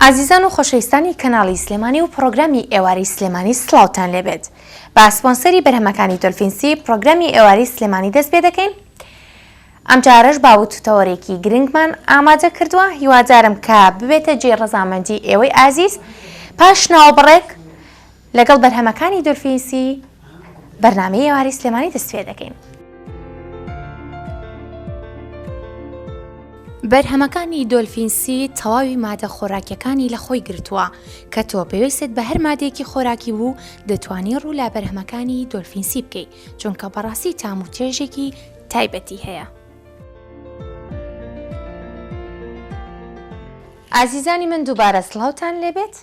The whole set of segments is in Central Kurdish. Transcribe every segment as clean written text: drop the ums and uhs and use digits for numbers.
ئازیزان و خۆشەویستانی کەناڵی سلێمانی و پرۆگرامی ئێواری سلێمانی سڵاوتان لێبێت. بە سپۆنسەری بەرهەمەکانی دۆلفینسی پرۆگرامی ئێواری سلێمانی دەست پێ دەکەین. ئەم جارەش باوتتەوەرێکی گرنگمان ئامادە کردووە، هیوادارم کە ببێتە جێ ڕەزامەندی ئێوەی ئازیز. پاش ناوبڕێک لەگەڵ بەرهەمەکانی دۆلفینسی بەرنامەی ئێواری سلێمانی دەست پێ دەکەین. بەرهەمەکانی دۆلفینسی تەواوی مادە خۆراکیەکانی لە خۆی گرتووە کە تۆ پێویستت بە هەر مادێکی خۆراکی بوو دەتوانی ڕوو لە بەرهەمەکانی دۆلفینسی بکەیت، چونکە بەڕاستی تام و چێژێکی تایبەتی هەیە. ئازیزانی من دووبارە سڵاوتان لێبێت.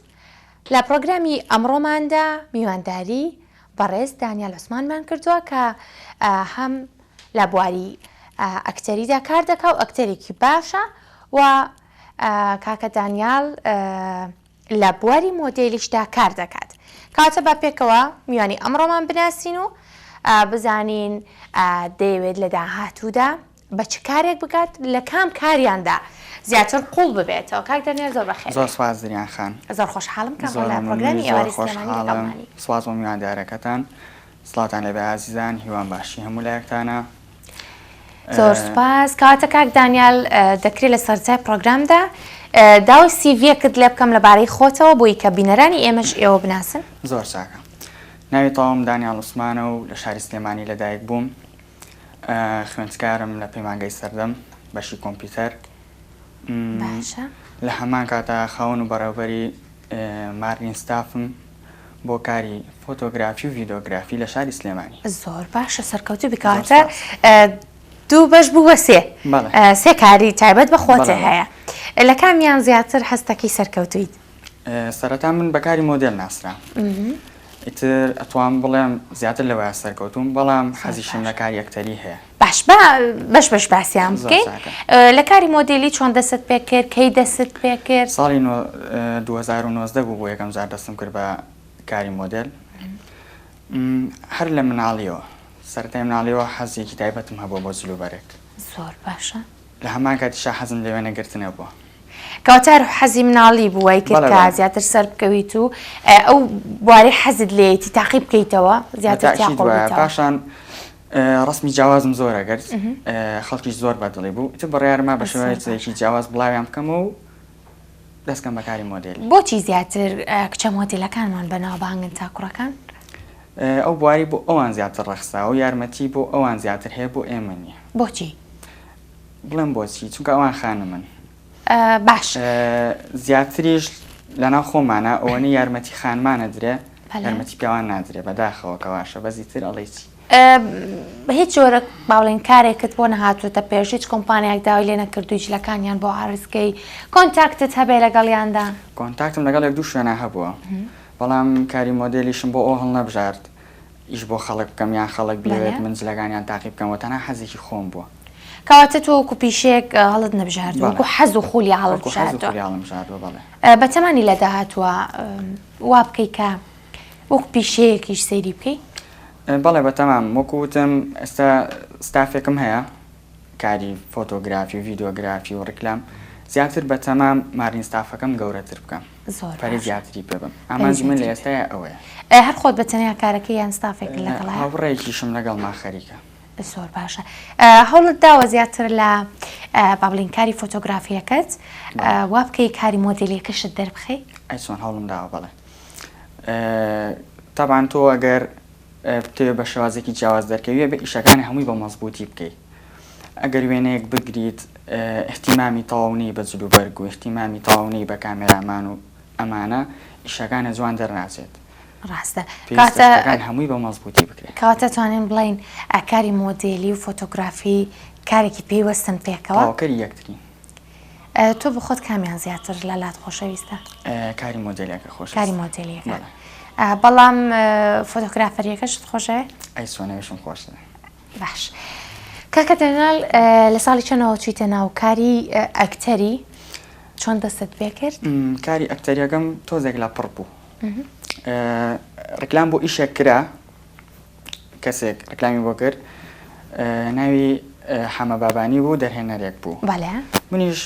لە پرۆگرامی ئەمڕۆماندا میوانداری بەڕێز دانیال عوسمانمان کردووە کە هەم لە بواری ئەکتەریدا کار دەکا و ئەکتەرێکی باشە و کاکە دانیال لە بواری مۆدێلیشدا کار دەکات. کاتە بە پێکەوە میوانی ئەمڕۆمان بناسین و بزانین دەیەوێت لە داهاتوودا بە چ کارێک بکات، لە کام کاریاندا زیاتر قوڵ ببێتەوە. کاک دانیال زۆر بەخێر. زۆر سواز دریان خان. زۆر خۆشحاڵم کە لە پرۆگرامی ئێواری سلێمانی لەگەڵمانی. سواز بۆ میواندارەکەتان. سڵاتان لەبێ ئازیزان، هیوان باشی هەموو لایەکتانە. زۆر سپاس. کاتە کاک دانیال دەکرێت لە سەرچای پرۆگرامدا داوای سیڤیەکت لێ بکەم لەبارەی خۆتەوە بۆی کە بینەرانی ئێمەش ئێوە بناسن. زۆر چاکە. ناوی تەواوم دانیال عوسمانە و لە شاری سلێمانی لەدایک بووم. خوێندکارم لە پەیمانگەی سەردەم بەشی کۆمپیوتەر. باشە. لە هەمان کاتە خاوەن و بەڕێوەبەری مارنین ستافم بۆ کاری فۆتۆگرافی و ڤیدۆگرافی لە شاری سلێمانی. زۆر باشە، سەرکەوتوو بکاتە دوو بەش بوو بە سێ کاری تایبەت بە خۆتە هەیە. لە کامیان زیاتر هەستەکەی سەرکەوتویت؟ سەرەتا من بەکاری مۆدێل ناسرا. ئیتر ئەتوان بڵێم زیاتر لەوەیە سەرکەوتوم، بەڵام حەزیشم لە کاری ئەکتەری هەیە. باش بەش باسییان بکەین. لە کاری مۆدێلی چۆن دەست پێ کرد، کەی دەست پێ کرد؟ ساڵی 2019 بوو بۆ یەکەم جار دەستم کرد بە کاری مۆدێل. هەر لە مناڵیەوە سەرەتای مناڵیەوە حەزێکی تایبەتم هەبوو بۆ جلوبەرێک. زۆر باشە. لە هەمان کاتیشا حەزم لەوێ نەگرتنە بووە. کەواتە حەزی مناڵی بووای کرد کە زیاتر سەر بکەویت و ئەو بوارەی حەزت لێیەتی تاقی بکەیتەوە زیاتر تاقیبکەیتەوە. پاشان ڕسمی جیاوازم زۆرە گرت، خەڵکیش زۆر بەدڵی بوو. ئیتر بەڕیارما بە شێوەیەکی جیاواز بڵاویان بکەمەوە و دەستکەم بەکاری مۆدێلی. بۆچی زیاتر کچە مۆدێلەکانمان بەناوبانگن تا کوڕەکان؟ ئەو بواری بۆ ئەوان زیاتر ڕەخسا و یارمەتی بۆ ئەوان زیاتر هەیە بۆ ئێمە نییە. بۆچی؟ بڵێم بۆچی، چونکە ئەوان خانە من. باش. زیاتریش لەناو خۆمانە ئەوەنە یارمەتی خانمانە درێ، یارمەتی پیاوان نادرێ بەداخەوە کەواشە بەزیتر ئەڵێ چی. هیچ جۆرە باڵێن کارێکت بۆ نەهاتوتە پێش، هیچ کۆمپانیاک داوای لێ نەکردووی جلەکانیان بۆ عارزکەی کۆنتاکتت هەبێ لەگەڵیاندا؟ کۆنتاکتم لەگەڵ یەک دوو شوێنە هەبووە، بەڵام کاری مۆدێلیشم بۆ ئەو هەڵ نەبژارد ئیش بۆ خەڵک بکەم یان خەڵک بێت من جلەکانیان تاقی بکەمەوە، تەنها حەزێکی خۆم بووە. کەواتە تۆ وەکو پیشێک هەڵت نەبژاردووە، وەکو حەز و خولی هەڵت بژاردووە. بەتەمانی لە داهاتووە وا بکەی کە وەکو پیشەیەکیش سەیری بکەی؟ بەڵێ بەتەمام، وەکوتم ئێستا ستافێکم هەیە کاری فۆتۆگرافی و ڤیدۆگرافی و ڕیکلام، زیاتر بەتەمام مارین ستافەکەم گەورەتر بکەم، پەری زیاتری پێ بم. ئامانجی من لە ئێستاە ئەوەیە. هەر خۆت بەتەنیا کارەکەی یان ستافێک لەگەڵا؟ هاوڕێیەکیشم لەگەڵ ما خەریکە. زۆر باشە. هەوڵت داوە زیاتر لە بابلین کاری فۆتۆگرافیەکەت وا بکەی کاری مۆدێلیەکەشت دەربخەی؟ ئەی چۆن هەوڵم داوە. بەڵێ تەبان تۆ ئەگەر بتەوێت بە شێوازێکی جیاواز دەرکەویە بە ئیشەکانی هەمووی بە مەزبوطی بکەیت. ئەگەر وێنەیەک بگریت احتیمامی تەواونی بە جلوبەرگ و احتیمامی تەواونی بە کامێرامان و ئەمانە ئیشەکانە جوان دەرناچێت. ڕاستە. هەمووی بە مەزبوطی بکرێت. کەواتە توانین بڵین کاری مۆدێلی و فۆتۆگرافی کارێکی پێیوەستن پێکەوە؟ تاواکەری یەکترین. تۆ بە خۆت کامیان زیاتر لەلات خۆشەویستە؟ کاری مۆدێلیەکە خۆشە. کاری مۆدێلیەکە. بەڵام فۆتۆگرافەریەکەشت خۆشە؟ ئەی سۆنەوێشم خۆشە. باش. کاکە دانیال لە ساڵی چەندەوە چوویتە ناو کاری ئەکتەری، چۆن دەستت پێ کرد؟ کاری ئەکتەریەکەم تۆزێک لە پڕ بوو. ڕیکلام بۆ ئیشێک کرا، کەسێک ڕیکلامی بۆ کرد، ناوی حەمە بابانی بوو، دەرهێنەرێک بوو. بەڵێ. منیش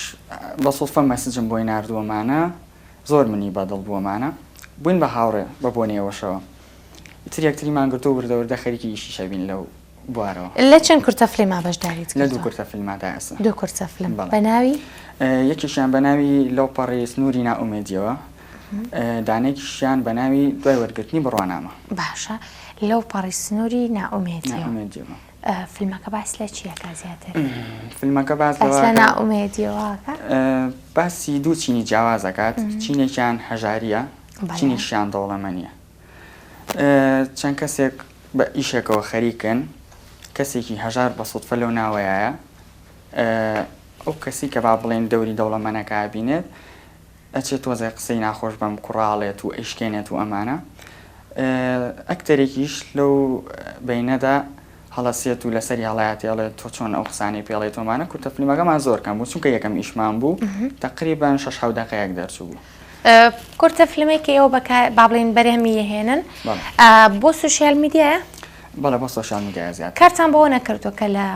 بە سوڵفە مەسجم بۆی ناردووەمانە، زۆر منی بەدڵ بوومانە بووین بە هاوڕێ بە بۆنێەوەشەوە ئیتر یەکتریمان گرتو وردەوردە خەریکی ئیشی شەبین لەو بوارەوە. لە چەند کورتە فیلما بەشداریت لە دوو کورتە فیلمادا ئەسا دوو کورتە فیلم بە ناوی یەکیشیان بە ناوی لەو پەڕی سنووری ناومێدیەوە دانێکیشیان بە ناوی دوای وەرگرتنی بڕوانامە. باشە لەو پەڕی سنووری ناومێدیەوە فیلمەکە باس لە چیەکە زیاتر فیلمەکە باس لە ناومێدیەوەکە باسی دوو چینی جیاوازەکات چینێکیان هەژاریە چینیشیان دەوڵەمەنیە چەند کەسێک بە ئیشێکەوە خەریکن کەسێکی هەژار بە سوودفە لەو ناوەیە ئەو کەسی کە با بڵێن دەوری دەوڵەمەنەکە بینێت ئەچێت تۆزای قسەی ناخۆش بەم کوڕاڵێت و ئەیشکێنێت و ئەمانە ئەکتەرێکیش لەو بینەدا هەڵەسێت و لەسەری هەڵایەتێڵێت تۆ چۆن ئەو قسانەی پێڵێت تۆمانە کورتە فیلمەکەمان زۆرکەم بوو چونکە یەکەم ئیشمان بوو تقریبان 6 دقەیەک دەرچوو بوو. کورتە فیلمێکی ئێوە با بڵێن بەرهەمی هێنن بۆ سوشیال میدیایە؟ بەڵێ بۆ سوشیال میدیای زیاتر. کارتان بۆ نەکردو کە لە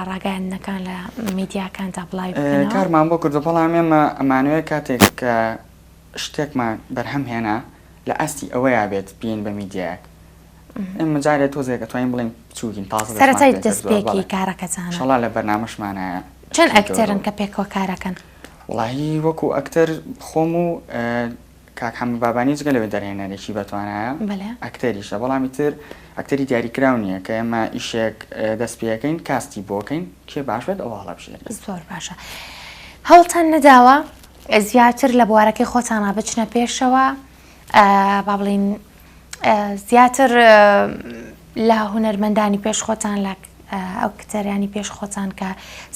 ڕاگەیاندنەکان لە میدیاکاندا بڵاوی بکەنەوە؟ کارمان بۆ کردو بەڵام ئێمە ئەمانوێت کاتێک کە شتێکمان بەرهەم هێنا لە ئەستی ئەوەیە بێت بین بە میدیایەک ئێمە جارێت تۆزێک دەتوانین بڵێن بچووکین تازە سەرەتای دەستپێکی کارەکەتانە شەڵا لە بەرنامەشمانایە. چەند ئەکتەرن کە پێکەوە کارەکەن؟ وڵاهی وەکو ئەکتەر خۆم و کاک حەمد بابانی جگە لەوێ دەرهێنەرێکی بەتوانایە ئەکتەریشە بەڵامی تر ئەکتەری دیاریکراو نییە کە ئێمە ئیشێک دەست پێەکەین کاستی بۆکەین کێ باش بێت ئەوە هەڵە بژێت. زۆر باشە. هەوڵتان نەداوە زیاتر لە بوارەکەی خۆتانە بچنە پێشەوە با بڵین زیاتر لە هونەرمەندانی پێش خۆتان لە ئەو کتەریانی پێش خۆتان کە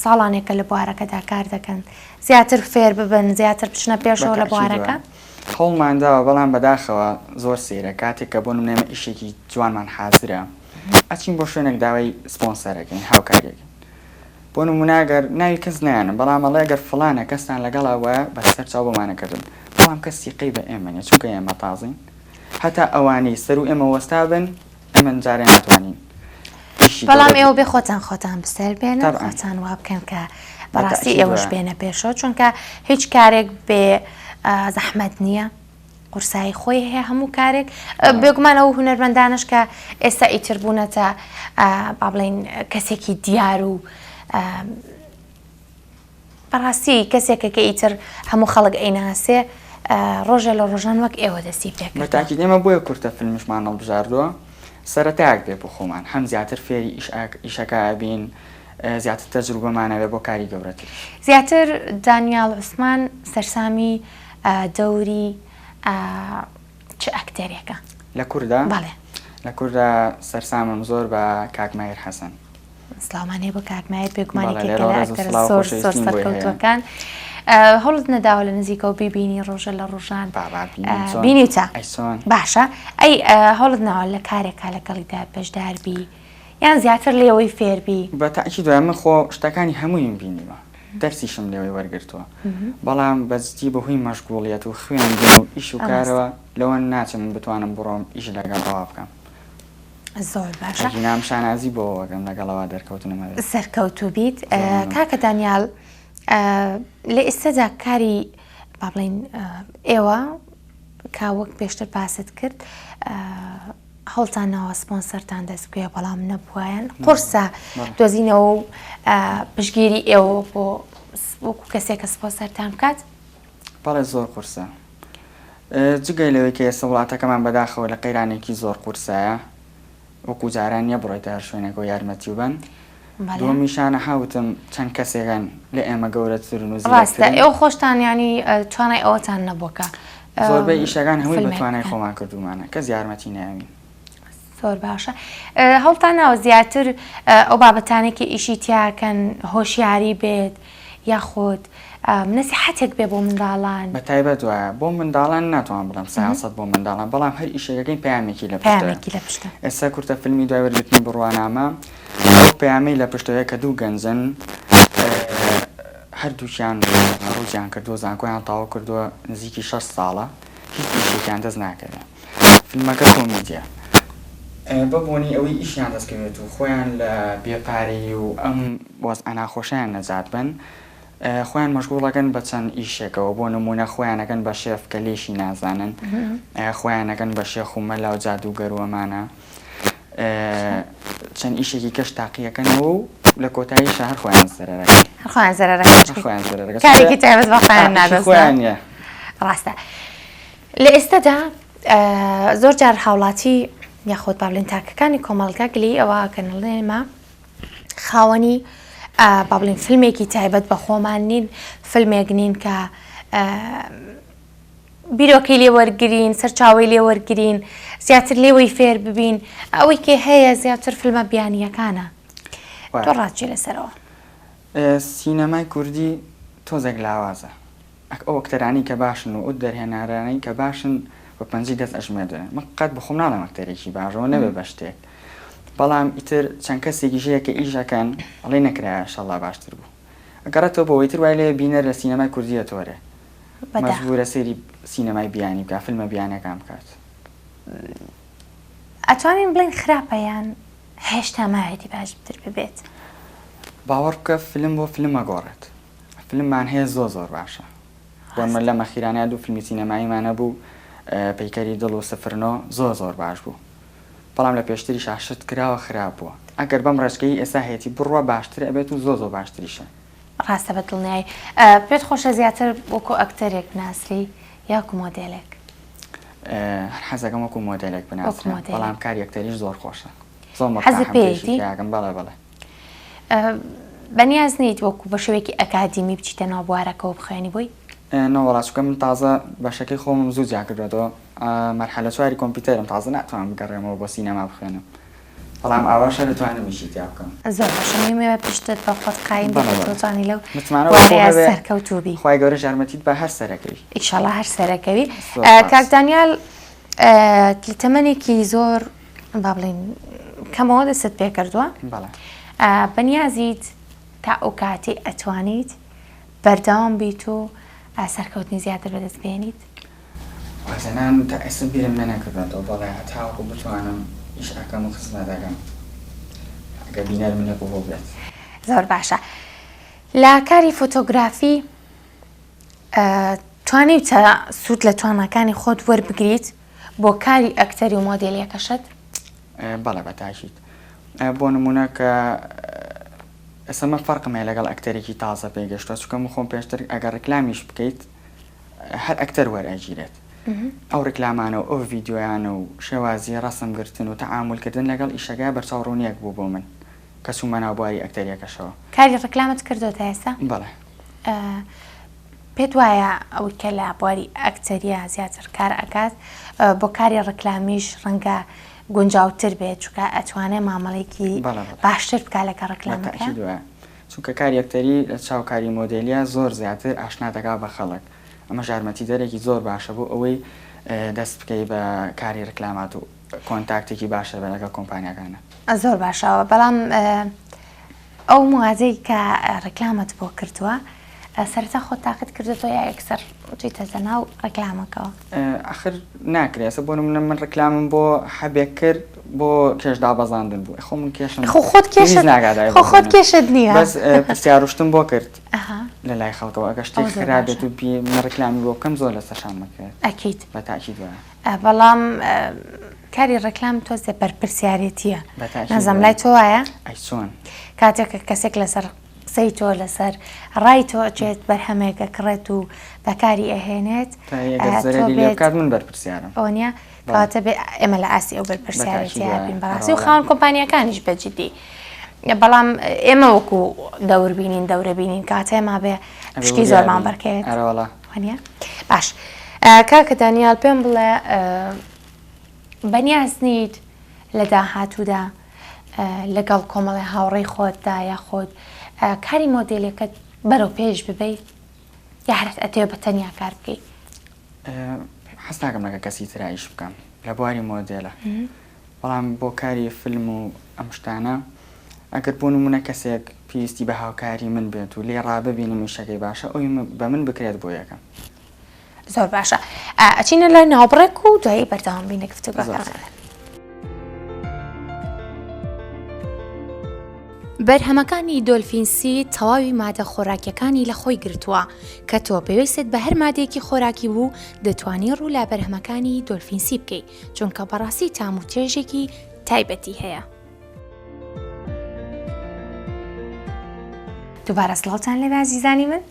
ساڵانێکە لە بوارەکەدا کار دەکەن زیاتر فێر ببن زیاتر بچنە پێشەوە لە بوارەکە؟ هەوڵمانداوە بەڵام بەداخەوە زۆر سێرە کاتێک کە بۆ نمونێمە ئیشێکی جوانمان حازرە ئەچین بۆ شوێنێک داوای سپۆنسەرەکەین هاوکاریەکەین بۆ نموناگەر ناوی کەس نیانم بەڵام ئەڵێ گەر فڵانە کەستان لەگەڵەوە بەسەر چاو بۆمانەکردن بەڵام کەسی قەی بە ئێمە نیە چونکە ئێمە تازین هەتا ئەوانەی سەر و ئێمە وەستا بن ئەمە جارێ ناتوانین. بەڵام ئێوە بێ خۆتان بەسەر بێنن خۆتان وا بکەن کە بەڕاستی ئێوەش بێنە پێشەوە چونکە هیچ کارێک بێ زەحمەت نییە قورسایی خۆی هەیە هەموو کارێک بێگومانەوە هونەرمەندانش کە ئێستا ئیتر بوونەتە با بڵێن کەسێکی دیار و بەڕاستی کەسێکە کە ئیتر هەموو خەڵک ئەیناسێ ڕۆژە لە ڕۆژان وەک ئێوە دەستی پێکرد. بەتاکید ئێمە بۆیە کورتە فیلمشمان هەڵبژاردووە سەرەتایەک بێ بۆ خۆمان هەم زیاتر فێری ئیشەکە بین زیاتر تەجروبەمانەوێ بۆ کاری گەورەتر. زیاتر دانیال عوسمان سەرسامی دەوری چ ئەکتەرێکە لە کووردا؟ بەڵێ لە کووردا سەرسامم زۆر بە کاک ماهیر حەسەن. سڵامانەیە بۆ کاک ماهیر بێگومانێکێکە لە ئەکتەرە زۆر سەرکەوتووەکان هەوڵت نەداوە لە نزیکەوە بیبینی ڕۆژە لە ڕۆژان بینیتە باشە ئەی هەوڵت ناوە لە کارێکا لەگەڵیدا بەشداربی یان زیاتر لێەوەی فێربی؟ بەتاکی دوای من خۆ شتەکانی هەموویم بینیوە دەرسیشم لێوەی وەرگرتووە بەڵام بەزتی بەهۆی مەشغوڵیەت و خوێندن و ئیش و کارەوە لەوە ناچم بتوانم بڕۆم ئیش لەگەڵ ئەوە بکەم. زۆر باشە نام شانازی بۆ وەگەم لەگەڵەوە دەرکەوتنەمە سەرکەوتوو بیت کاکە دانیال لە ئێستادا کاری با بڵێن ئێوە کاوەک پێشتر باست کرد هەوڵتان ناوە سپۆنسەرتان دەستگوێ بەڵام نەبووایەن قورسە دۆزینەوە و پشگیری ئێوە بۆ وەکو کەسێک کە سپۆنسەرتان بکات؟ بەڵێ زۆر قورسە جگەی لەوەی کە ئێستا وڵاتەکەمان بەداخەوە لە قەیرانێکی زۆر قورسایە وەکو جاران نیە بڕۆیتە هەر شوێنێکەوە یارمەتی بن دومیشانە هاوتم چەند کەسێکان لە ئێمە گەورەترن و ڕاستە ئێوە خۆشتان ینی توانای ئەوەتان نەبووکە زۆربەی ئیشەکان هەمووی بەتوانای خۆمان کردومانە کەس یارمەتی ناوین. زۆر باشە هەوڵتان ناوە زیاتر ئەو بابەتانێکی ئیشی تیاکەن هۆشیاری بێت یاخۆت نەسیحەتێک بێ بۆ منداڵان بە تایبەت وایە بۆ منداڵان ناتوان بڵم سیاست بۆ منداڵان بەڵام هەر ئیشەکەی پەیامێکی لە پشتە ئێستا کورتە فیلمی دوای وەرگرتنی بڕوانامە ئەو پەیامەی لە پشتەوەیە کە دوو گەنجن هەردووکیان ڕووجیان کردووە زانکۆیان تاوا کردووە نزیکی 6 ساڵە هیچ ئیشێکیان دەست ناکردن فیلمەکە کۆمیدیە بەبوونی ئەوەی ئیشیان دەستکەوێت و خۆیان لە بێپارەی و ئەم وەزعە ناخۆشیان نەجات بن خۆیان مەشغوڵەکەن بە چەند ئیشێکەوە بۆ نمونە خۆیانەکەن بە شێف کە لێشی نازانن خۆیانەکەن بە شێخ و مەلا و جادوگەروەمانە چەند ئیشێکی کەش تاقیەکەنەوە و لە کۆتایی شەهر خۆیان زەرەرەکەن کارێکی تایبەت بە خۆیان نادۆزن. ڕاستە لە ئێستادا زۆر جار هاوڵاتی یاخۆت با بڵێن تاکەکانی کۆمەڵگە گلی ئەوە کە نڵێمە خاوەنی با بڵێن فیلمێکی تایبەت بە خۆمان نین فیلمێک نین کە بیرۆکەی لێ وەرگرین سەرچاوی لێ وەرگرین زیاتر لێوەی فێر ببین ئەوەی کێ هەیە زیاتر فیلمە بیانیەکانە تۆ ڕاچی لەسەرەوە. سینەمای کوردی تۆزێک لاوازە ئەو ئەکتەرانی کە باشن و ئەو دەرهێنارانەی کە باشن بە پەنجی دەست ئەژمێدرن من قەت بخۆم ناڵێم ئەکتەرێکی باشەوە نەبێ بە شتێک بەڵام ئیتر چەند کەسێکی ژەیە کە ئیژەکەن ئەڵێ نەکرایە شەڵا باشتر بوو ئەگەڕێتەوە بۆەوەی تر وای لێ بینەر لە سینەمای کوردیە تۆرێ مەجبورە سێری سینەمای بیانی بکە فیلمە بیانەکان بکات. ئەتوانین بڵێن خراپەیان هێشتا ماوێتی باشتر ببێت. باوەڕ بکە فیلم بۆ فیلمە گۆڕێت فیلممان هەیە زۆر باشە بۆمە لە مەخیرانیا دوو فیلمی سینەماییمانە بوو پەیکەری دڵ و سفرنۆ زۆر باش بوو بەڵام لە پێشتری شاشت کراوە خراپ بووە ئەگەر بەم ڕێژگەی ئێستا هەیەی بڕوە باشتر ئەبێت و زۆر باشتریشە. ڕاستە بە دڵنیایی پێت خۆشە زیاتر وەکو ئەکتەرێک بناسری یاکو مۆدێلێک؟ حەزەکەم وەکو مۆدێلێک بناسرێ بەڵام کاری ئەکتەریش زۆر خۆشە حەزت پێیەتی؟ بەڵێ بەنیاز نیت وەکو بە شێوەیەکی ئەکادیمی بچیتە ناو بوارەکەەوە بخوێنی بووی؟ نەوەڵاتچکە من تازە بەشەکەی خۆمم زوو جاکردێتەوە مەرحەلە چواری کۆمپیوتەرم تازە ناتوانم بگەڕێمەوە بۆ سینەما بخوێنم بەڵام ئاواشە دەتوانم ویشی تیا بکەم. زۆر باشە میوێ پشتت بە خۆت قایم بتوانانی لەو سەرکەوتوبی خی گەورە ژارمەتیت بە هەر سەرەکەوی ئیشەڵا هەر سەرەکەوی. کاک دانیال لە تەمەنێکی زۆر با بڵین کەمەوە دەست پێ کردووە بەنیازیت تا ئەو کاتی ئەتوانیت بەردەوام بیت و سەرکەوتنی زیاتر بەدەست بێنیت؟ وازەنان تا ئێستا بیرم نەکردێتەوە بەڵێ هەتاوەکو بتوانم ئیش ئەەکەم و خزمەت دەکەم ئەگەر بینەر منە بۆ بێت. زۆر باشە. لە کاری فۆتۆگرافی توانیت سوود لە توانەکانی خۆت وەربگریت بۆ کاری ئەکتەری و مۆدێلیەکەشت؟ بەڵێ بەتاکیت بۆ نمونە کە ئەسەمە فەرقمێ لەگەڵ ئەکتەرێکی تازە پێگەشتوە چکەم خۆم پێشتر ئەگەر ڕکلامیش بکەیت هەر ئەکتەر وەرئەگیرێت ئەو ڕکلامانە و ئەو ڤیددیۆیانە و شێوازی ڕەسمگرتن و تەعاملکردن لەگەڵ ئیشەکە بەرچاوڕوونیەک بوو بۆ من کە چوومە ناوبواری ئەکتەریەکەشەوە. کاری ڕکلامت کردوتە ئێستا؟ بەڵێ. پێت وایە ئەوەی کە لە بواری ئەکتەریە زیاتر کار ئەکات بۆ کاری ڕکلامیش ڕەنگە گونجاوتر بێت چونکە ئەتوانێت مامەڵێکی باشتر بکات لەگە ڕکلامەکە؟ چونکە کاری ئەکتەری لە چاوکاری مۆدێلیە زۆر زیاتر ئاشنا دەکات بە خەڵک ئەمە ژارمەتی دەرێکی زۆر باشە بوو ئەوەی دەست بکەی بە کاری ڕکلامات و کۆنتاکتێکی باشە بە لەگەڵ کۆمپانیەکانە. زۆر باشەوە بەڵام ئەو موازەی کە ڕکلامت بۆ کردووە سەرەتا خۆت تاقت کردێتەوە یا یەکسەر چیتە ناو ڕکلامەکەەوە؟ ئاخر ناکرێسە بۆ من ڕکلامم بۆ حەبێک کرد بۆ کێشدا بەزاندن بوو خۆ من کێشم خۆت کێشت نییە بەس پرسیاروشتم بۆ کرد لە لای خەڵکەوە ئەگە شتێک خرابێت و من ڕکلامی بۆ بکەم زۆر لە سەرشان مەکرێت ئەکییت بەتاکی دوایە بەڵام کاری ڕکلام تۆزێ بەرپرسیارەتیە نەزەم لای تۆ وایە؟ ئەی چۆن کاتێک کەسێک لەسەر قسەی تۆ لەسر ڕای تۆ ئەچێت بەرهەمێکە کڕێت و بەکاری ئەهێنێت کات من بەرپرسیارم ئەو نیە کاتە بێ ئێمە لە ئاسی ئەو بەرپرسیارەتی بین بەڕاستی و خاوەن کۆمپانیەکانیش بەجددی بەڵام ئێمە وەکو دەوربینین دەورەبینین کاتێ ما بێ پشکی زۆرمان بەرکێت وانە باش. کاکە دانیال پێم بڵێ بەنیاز نیت لە داهاتوودا لەگەڵ کۆمەڵی هاوڕێی خۆتدا یاخۆت کاری مۆدێلەکەت بەرەو پێش ببەیت یا هەرت ئەتێ بە تەنیا کار بکەیت؟ حەز ناکەم لەگە کەسی ترایش بکەم لە بواری مۆدێلە بەڵام بۆ کاری فیلم و ئەم شتانە ئەگەر بۆ نمونە کەسێک پێویستی بە هاوکاری من بێت و لێ ڕاببینم شەکەی باشە ئەوی بە من بکرێت بۆ یەکەم. زۆر باشە. ئەچینە لە ناوبڕێک و دوایی بەردەوام بینە گفتوگۆکان. بەرهەمەکانی دۆلفینسی تەواوی مادە خۆراکیەکانی لە خۆی گرتووە کە تۆ پێویستت بە هەر مادێکی خۆراکی بوو دەتوانی ڕوو لە بەرهەمەکانی دۆلفینسی بکەیت چونکە بەڕاستی تام و چێژێکی تایبەتی هەیە. دووبارە سڵاوتان لێ عەزیزانی من.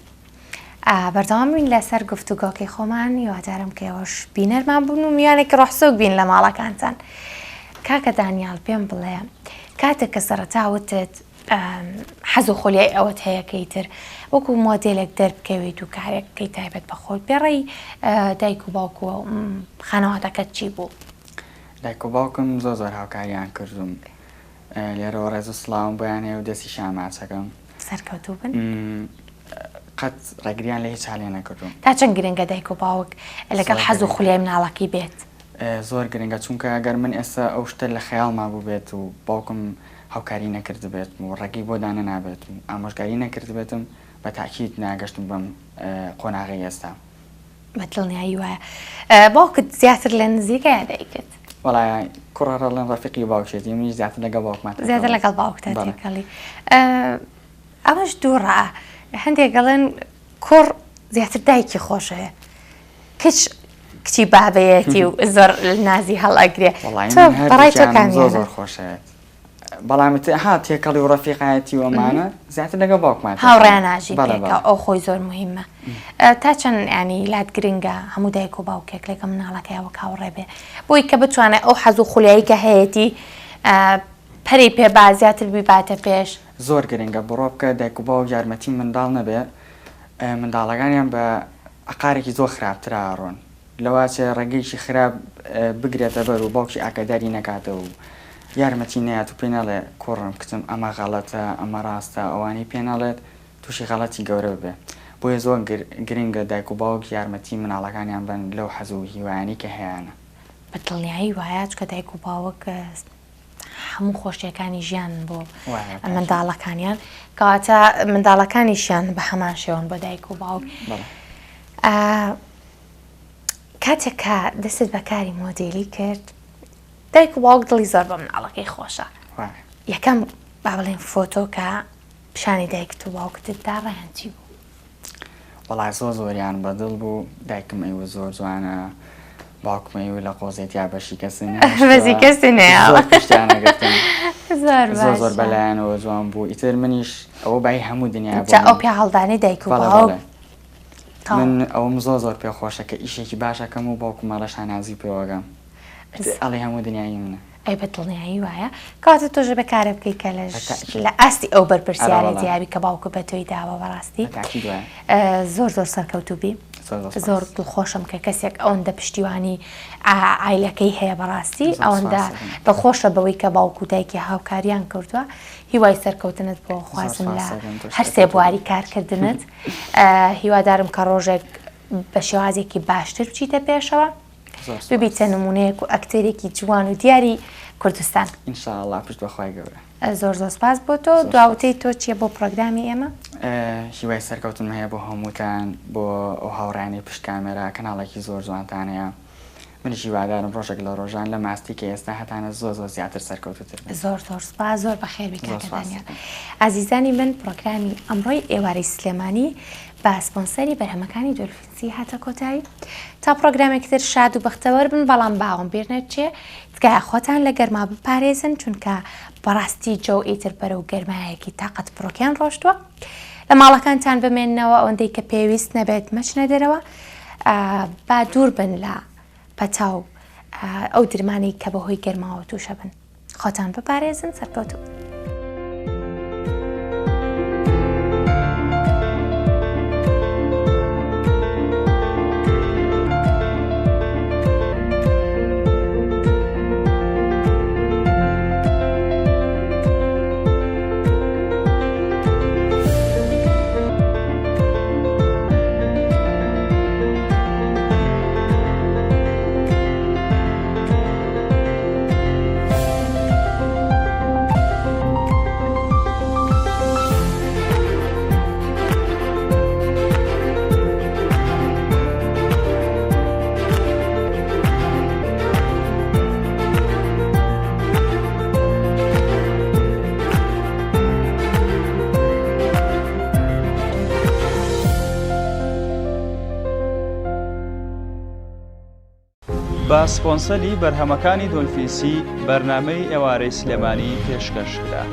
بەردەوام بین لەسەر گفتوگۆکەی خۆمان هیوادارم کە ئێوەش بینەرمان بوون و میوانێکی ڕۆحسوک بین لە ماڵەکانتان. کاکە دانیال پێم بڵێ کاتێک کە سەرەتاوتت حەز و خۆلیای ئەوەت هەیە کەیتر وەکو مۆدێلێک دەربکەویت و کارێک بکەیت تایبەت بە خۆت پێڕێی دایک و باوکو و خانەوادەکەت چی بوو؟ دایک و باوکم زۆر هاوکاریان کردوم لێرەوە ڕێز و سڵاوم بۆیان هەیە و دەستی شاماچەکەم سەرکەوتوو بن؟ قەت ڕێگریان لە هیچ حالێ نەکردوم. تا چەند گرنگە دایک و باوک لەگەڵ حەز و خولیای مناڵەکەی بێت؟ زۆر گرنگە چونکە ئەگەر من ئێستا ئەو شتە لە خەیاڵما بوو بێت و باوکم هاوکاری نەکرد بێت و ڕێگی بۆ دانە نابێت و ئامۆژگاری نەکرد بێتم بە تاکید ناگەشتم بەم قۆناغی ئێستا. بەدڵنیایی وایە. باوکت زیاتر لە نزیکە دایکت؟ وەڵایە کوڕەڕە لەن ڕەفیقی باوکێتی منیش زیاتر لەگەڵ باوکمان زیاتر لەگەڵ باوکتە تێکەڵی. ئەمەش دووڕە هەندێک گەڵێن کوڕ زیاتر دایکی خۆشەیە کچی بابەیەتی و زۆر نازی هەڵئەگرێ. بەڕای تۆ کامیانە؟ زۆر خۆشەیە بەڵام ها تێکەڵی و ڕەفیقایەتی و ئەمانە زیاتر لەگەڵ باوکمان هاوڕێیان ناژی پێکە ئەو خۆی زۆر مهمە. تا چەند ینی لات گرنگە هەموو دایک و باوکێک لێکە مناڵەکەیەوە کاوڕێ بێ بۆی کە بتوانێت ئەو حەز و خولیایی کە هەیەی پەری پێ با زیاتر بیباتە پێش. زۆر گرنگە بڕۆ بکە دایک و باوک یارمەتی منداڵ نەبێ منداڵەکانیان بە عقارێکی زۆر خراپترا ڕۆن لەواتێ ڕێگەیەکی خراپ بگرێتە بەر و باوکی ئاگاداری نەکاتەوە و یارمەتی نەیات و پێناڵێ کوڕم کچم ئەمە غەڵەتە ئەمە ڕاستە ئەوانەی پێناڵێت تووشی غەڵەتی گەورە بێ بۆیە زۆر گرنگە دایک و باوک یارمەتی مناڵەکانیان بن لەو حەز و هیوایانی کە هەیەە. بەدڵنیایی وایە چکە دایک و باوک هەموو خۆشیەکانی ژیان بۆ منداڵەکانیان کەواتە منداڵەکانیشیان بە هەمان شێوەن بە دایک و باوک. کاتێک کە دەستت بەکاری مۆدێلی کرد دایک و باوک دڵی زۆر بە مناڵەکەی خۆشە. یەکەم با بڵێن فۆتۆ کە پیشانی دایکت و باوکتت داڕیان چی بوو؟ وەڵای زۆریان بەدڵ بوو دایکم ئەیوە زۆر جوانە باوکم ئەیوە لە قۆزێتیا بەشی کەسی نەیە زۆر بەلایەنەوە جوان بوو ئیتر منیش ئەوە بای هەموو دنیا ئەو پێ هەڵدانی دایک و باوک من ئەوم زۆر پێ خۆشە کە ئیشێکی باشەکەم و باوکم ماڵە شانازی پێوەگەم ئەڵێ هەموو دنیای منە. ئەی بەدڵنیایی وایە کاتە تۆژە بەکارە بکەی کە لە ئاستی ئەو بەرپرسیارە دیابی کە باوکە بە تۆی داوە بەڕاستی زۆر سەرکەوتوبی زۆر دڵخۆشم کە کەسێک ئەوەندە پشتیوانی ئایلەکەی هەیە بەڕاستی ئەوەندە دڵخۆشە بەوەی کە باوک و دایکی هاوکاریان کردووە هیوای سەرکەوتنت بۆ خوازم لە هەر سێ بواری کارکردنت هیوادارم کە ڕۆژێک بە شێوازێکی باشتر بچیتە پێشەوە ببیتە نمونەیەک و ئەکتەرێکی جوان و دیاری کوردستان. ئینشاءڵڵا پشت بەخوای گەورە. زۆر سپاس بۆ تۆ دواوتەی تۆ چییە بۆ پرۆگرامی ئێمە؟ هیوای سەرکەوتن هەیە بۆ هەمووتان بۆ ئەو هاوڕانی پشت کامێرا کەناڵێکی زۆر جوانتان هەیە منیش هیوادارم ڕۆژێک لە ڕۆژان لە ماستی کە ئێستا هەتانە زۆر زیاتر سەرکەوتوتر زۆر سپاس زۆر بەخێر بکاتە دانیال. عەزیزانی من پرۆگرامی ئەمڕۆی ئێوارەی سلێمانی بە سپۆنسەری بەرهەمەکانی دۆلفینسی هاتە کۆتایی تا پرۆگرامێکی تر شاد و بەختەوەر بن بەڵام باوەم بیر نەچێ تکایە خۆتان لە گەرما بپارێزن چونکە بەڕاستی جۆ ئیتر بەرە و گەرمایەکی تاقەت پرۆکیان ڕۆشتووە لە ماڵەکانتان بمێننەوە ئەوەندەی کە پێویست نەبێت مەچنە دەرەوە با دوور بن لە پەتاو ئەو درمانی کە بەهۆی گەرماوە تووشە بن خۆتان بپارێزن سەرکەوتوو. بە سپۆنسەری بەرهەمەکانی دۆلفیسی بەرنامەی ئێوارەی سلێمانی پێشکەشکرا.